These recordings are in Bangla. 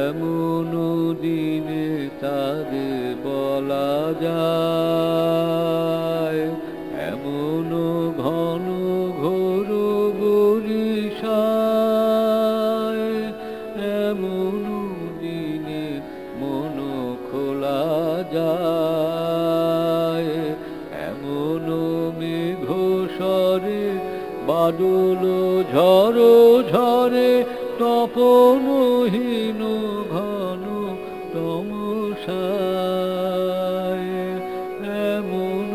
এমন দিনে তারে বলা যায়, এমন ঘন ঘোর বরিশায়, এমন দিনে মন খোলা যায়, এমন মেঘ স্বরে বাদল ঝড় ঝরে, তপনহীন ঘন তমসায়, এমন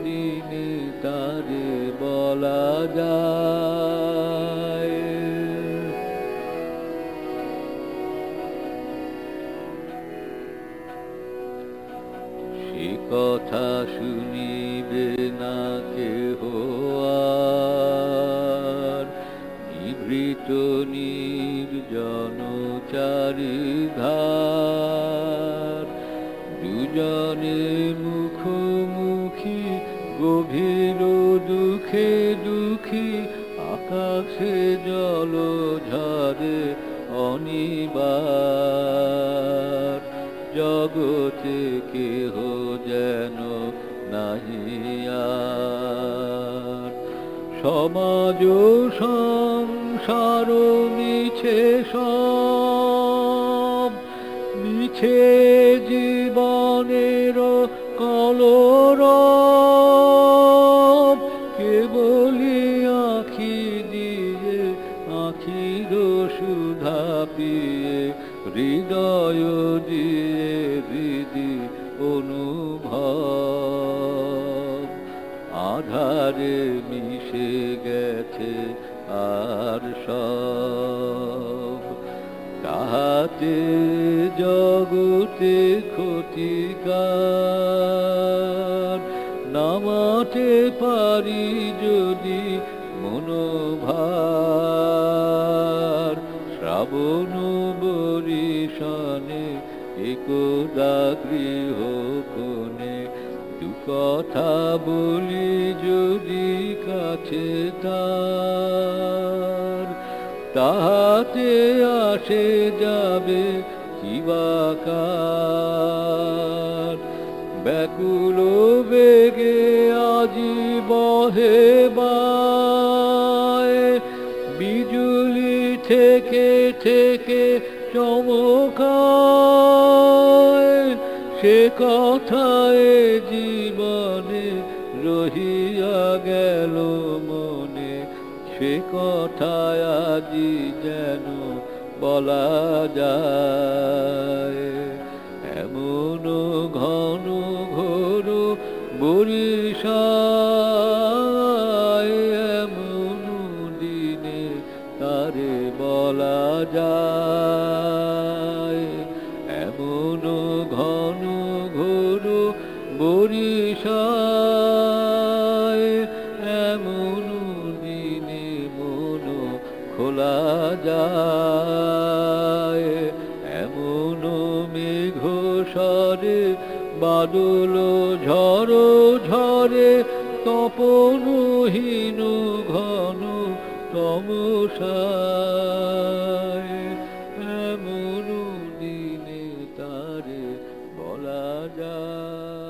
দিনে তারে বলা যায়। সে কথা শুনিবে না কেহ আর, নিভৃত নির্জন চারিধার, দুজনে মুখোমুখি গভীর দুঃখে দুঃখী, আকাশে জল ঝরে অনিবার, জগতে কেহ যেন নাহি আর। সমাজ সংসার মিছে সব, মিছে জীবনের কলরব, কেবলি আঁখি দিয়ে আঁখির সুধা পিয়ে, হৃদয় দিয়ে হৃদি অনুভব, আধারে মিশে গেছে আর সব, তাহাতে জগতে ক্ষতিকার, নামাতে পারি যদি মনোভার, শ্রাবণ বরিশানে একদা গৃহ কোণে, দু কথা বলি যদি কাছে তার, তাহাতে আসে যাবে কিবাকার, ব্যাকুল বেগে আজি বহে বায়, বিজুলি থেকে থেকে চমকায়, সে কথায় জীবনে রহিয়া গেল মনে, সে কথায় আজি যেন বলা যায়। এমন ঘন ঘোর বরিশায়, এমন দিনে তারে বলা যায়, এমন ঘন ঘোর বরিশায়, এমন দিনে মন খোলা যায়, এমন মেঘ স্বরে বাদল ঝড় ঝরে, তপনহীন ঘন তমসায়, এমন দিনে তারে বলা যায়।